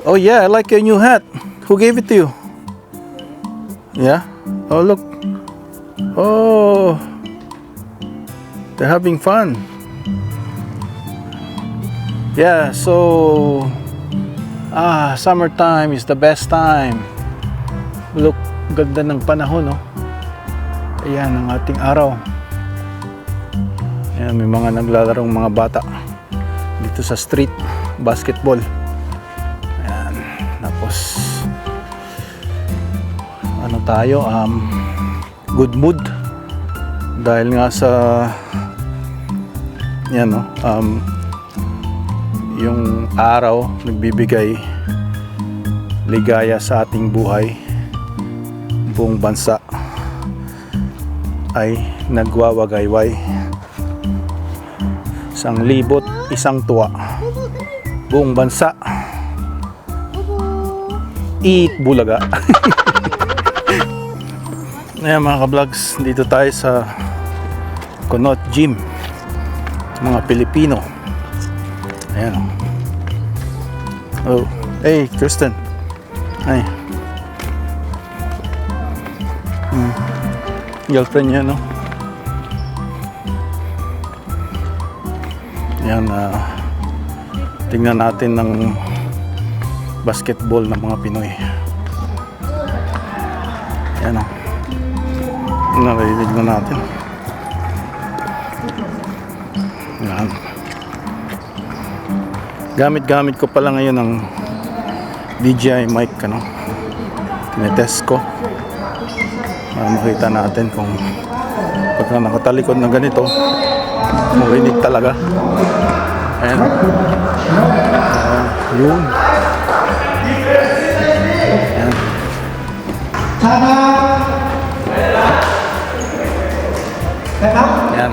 Oh yeah, I like your new hat. Who gave it to you? Yeah? Oh look. Oh, they're having fun. Yeah, so summertime is the best time. Look, ganda ng panahon, no? Ayan ang ating araw. Ayan, may mga naglalarong mga bata dito sa street, basketball. Ayan, tapos ano tayo, good mood dahil nga sa yan, no, yung araw nagbibigay ligaya sa ating buhay. Buong bansa ay nagwawagayway. 1,000 isang tuwa. Buong bansa eat bulaga. Ayan mga ka-vlogs, dito tayo sa Conot Gym, mga Pilipino. Ayan. Oh, hey Kristen. Hi. Girlfriend niya, no? Yan, tingnan natin ng basketball ng mga Pinoy. Yan, narinig na natin. Yan. Gamit ko pala ngayon ng DJI mic, ano? Tinetest ko. Makita natin kung pagka nakatalikod na ganito, marinig talaga. Ayan. Yun. Ayan. Ayan.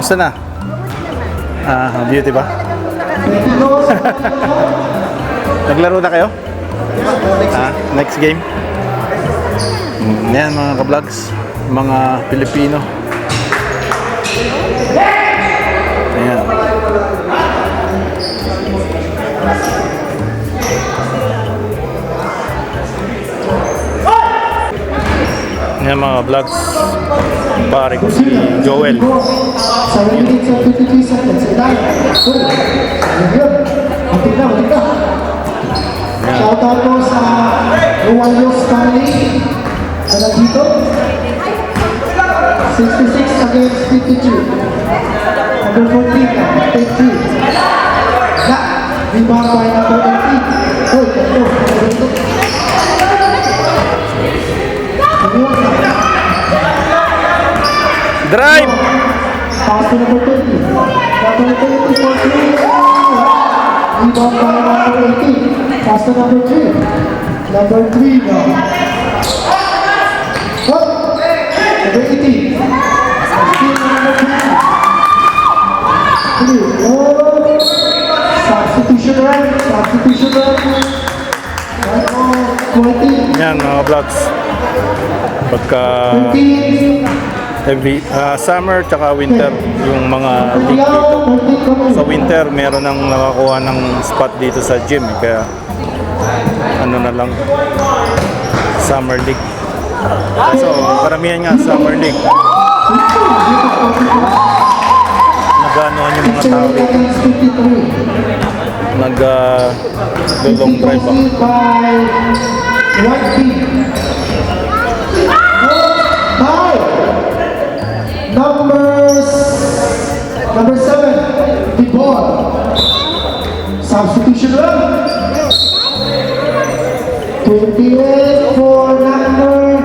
Gusto na? Beauty ba? Naglaro na kayo? Next game. Yan mga ka-vlogs, mga Pilipino. Ayan. Yan mga vlogs, pare ko si Joel. Shout out po sa Uwayos Family na nandito. 66 against 52. Number 14 na, 10-3. Na, rebound by number 18. Hoy, ito. Drive! Pass to number 20. Number 20 for 3. Rebound by number 18. Pass to number 3. Number 3 now. What? Number 18. Still number 3. Oh. Substitution run. Substitution run. 20. Yan mga vlogs. Pagka every summer tsaka winter yung mga league dito. Sa winter meron nang nakakuha ng spot dito sa gym, kaya ano na lang, summer league. So karamihan nga summer league. Nag-anuhan yung mga tao dito. Long drive ba? Number 7, bhibot. Substitution run. 28 for number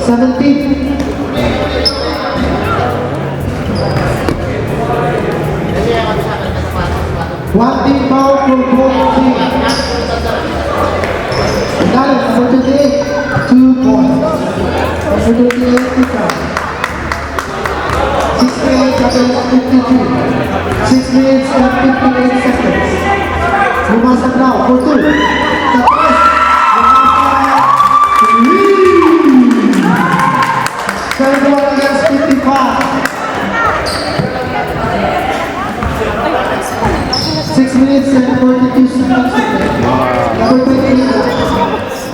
17. One team foul for both teams. Number 28, 2 points. Number 28, 2 points. 6 minutes and 52. 6 minutes and 58 seconds. Lumasag now for 2. Third one against 55. 6 minutes and 42 seconds. Number 28.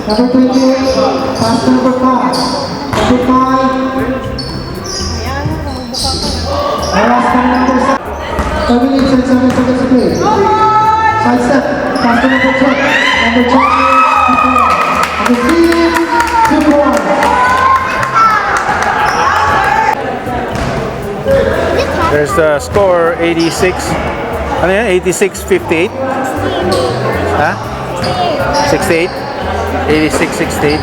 Number 28. Pass to number 5. Number 5. Oras pa ng number 7. 2 minutes and 7 seconds to play. Side step. Pass to number 12. Number 12 is 2 points. There's the score 86. Ano yan? 86-58? Ha? 68? 86-68?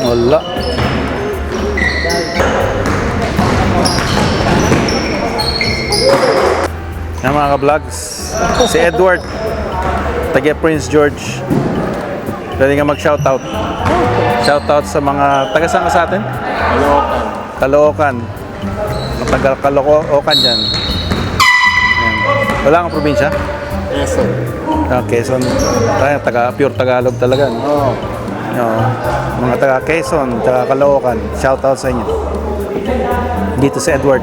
Wala. Yan mga ka-vlogs, si Edward, taga Prince George. Pwede nga mag-shoutout. Shoutout sa mga taga saan ka sa atin? Caloocan. Taga Caloocan dyan. Yan. Wala kang probinsya? Quezon. Quezon. Taga pure Tagalog talaga. No? Oo. Oo. Mga taga Quezon, taga Caloocan, shoutout sa inyo. Dito si Edward.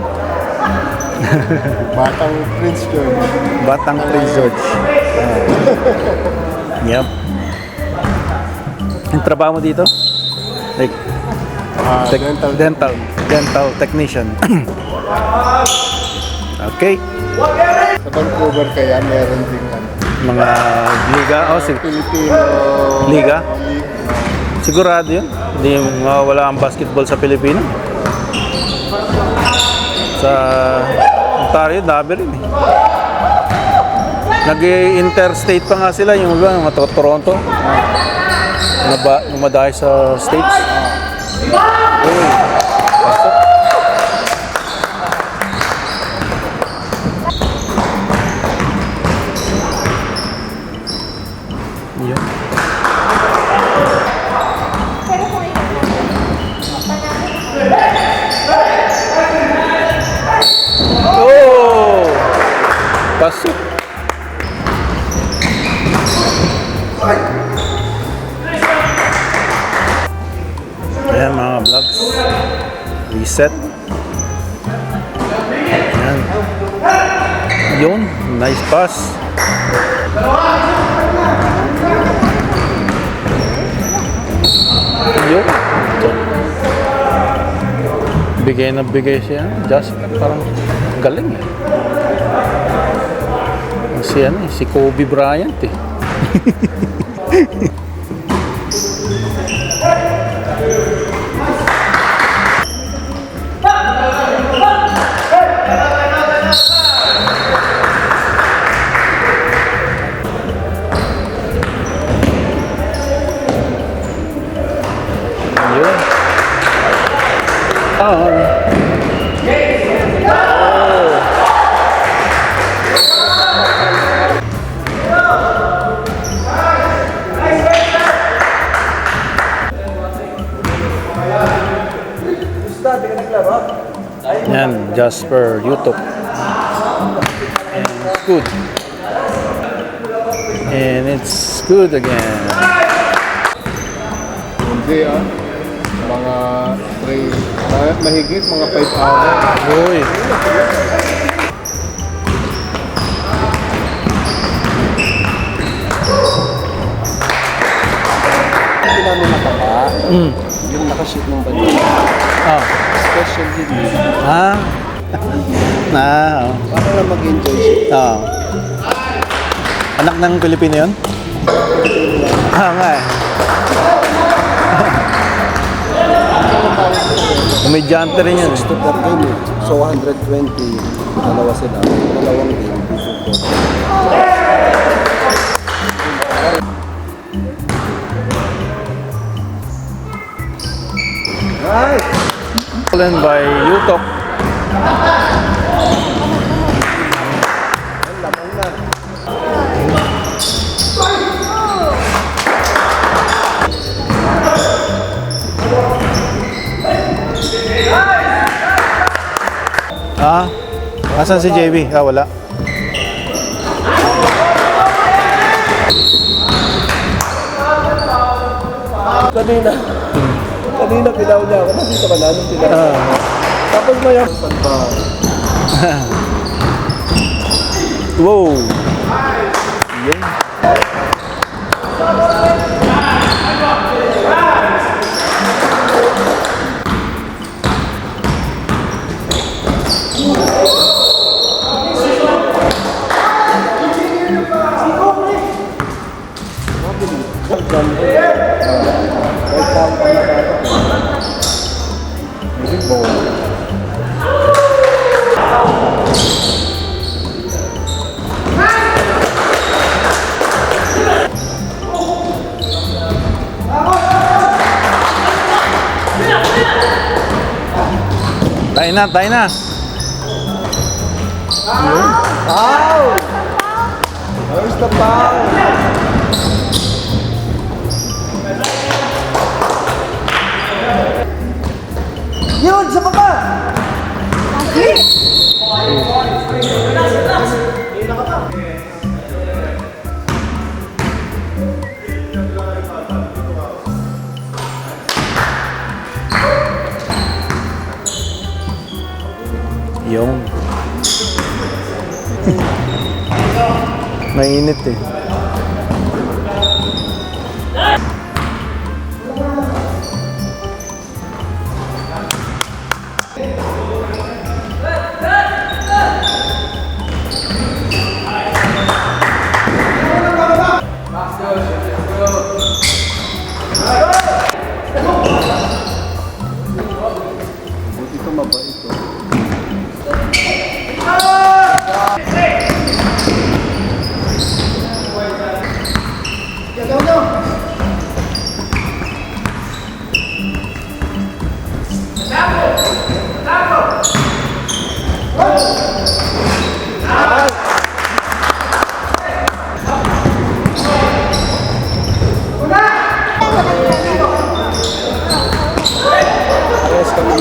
Batang Prince George. Batang Prince George. Yep. Yung trabaho mo dito? Like, dental technician. Okay. Sa Vancouver kaya meron din Mga liga, Filipino liga. Sigurado yun. Hindi mawawala ang basketball sa Pilipino. Sa Ontario, dami rin eh. Nag-interstate pa nga sila, yung mga Toronto. Namadahay sa States. Uy, pasok. Yan. Oh! Pasok. Ayan mga vlogs. Reset. Ayan. Yun. Nice pass. Yun. Bigay na bigay siya. Just parang galing eh. Si Kobe Bryant eh. Yun. Yan, just for YouTube. And it's good. And it's good again. Hindi mga 3, mahigit mga 5 hours. Uy. Hindi namin nakapa. Yung nakashoot ng banyo. Ah. Special hit. Ah. Para lang mag-enjoy siya. Ah. Anak ng Pilipino yun? Nga eh. Komedyante rin yun. 6 to 4 game eh. So 120, dalawa sila. Dalawang game. Right. By YouTube. Asan si JB? Ah, wala. Kanina pilaw niya ako. Nakita ka na nung pilaw. Tapos maya. Wow! Yun. Tayo na, tayo na. Wow! Where's the ball? Yun! Sa baba! Yung. Mainit eh. Ito mabait ito. Yes, kami.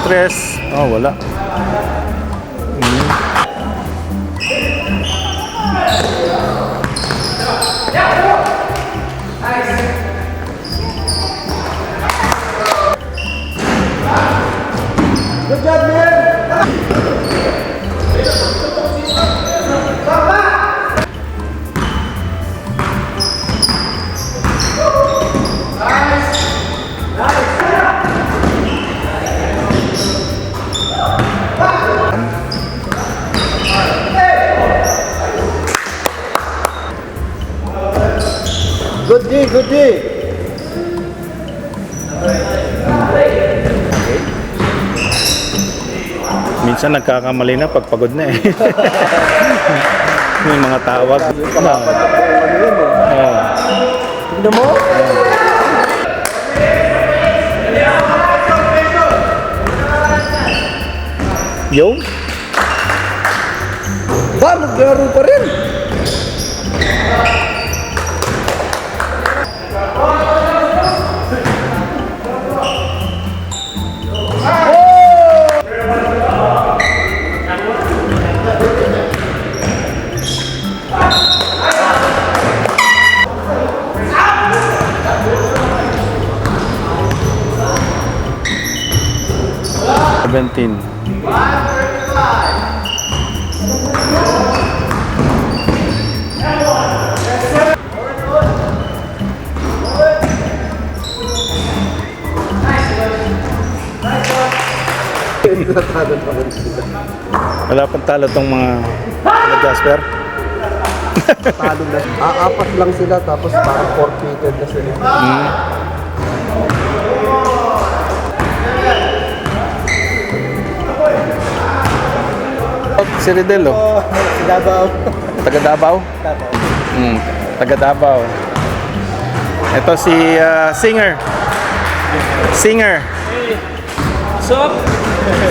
Tres. Oh, wala. Good job, man! 50. Minsan nagkakamali na pag pagod na eh. May mga tawag. Tignan mo? Yo? Ba, maglaro pa rin. Seventeen. Wala pang talo tong mga Jasper. Talo na. Apat lang sila tapos parang forfeited na sila. Si Ridel, oh. Sila daw. Taga Davao? Taga Davao. Ito si Singer. So,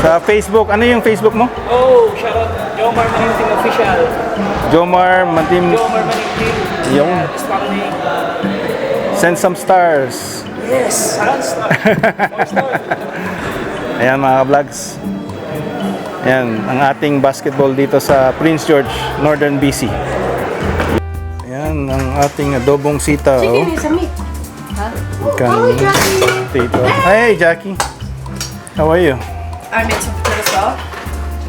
Sa Facebook. Ano yung Facebook mo? oh, shout out Jomar Maningting Official. Jomar Mantim. Jomar Maningting. Yung Just follow me. Send some stars. Yes, sounds more star. Ayan mga vlogs. Ayan, ang ating basketball dito sa Prince George, Northern BC. Ayan, ang ating adobong sitaw. Chicken is a meat. Kan potato. Hey, Jackie. How are you? I made some potato salad.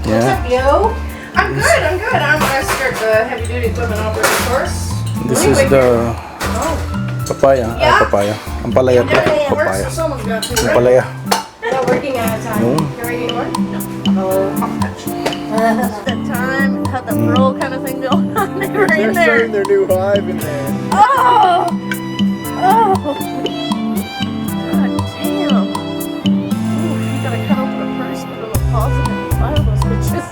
Yeah. What's up, yo? I'm good. I'm gonna start the heavy duty equipment operating course. This is the papaya. Yeah. Papaya. Ang palaya to. Everything works, Papaya. so someone's got to, Ang right? palaya. Not working at a time. No. You ready to work? No. That time had the roll kind of thing going on. They were in there. their new hive in there. Oh! Oh! God damn. Ooh, you gotta cut open a first, put a pause and then file those pictures.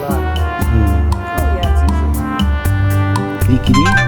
Oh yeah, it's easy. Kikili.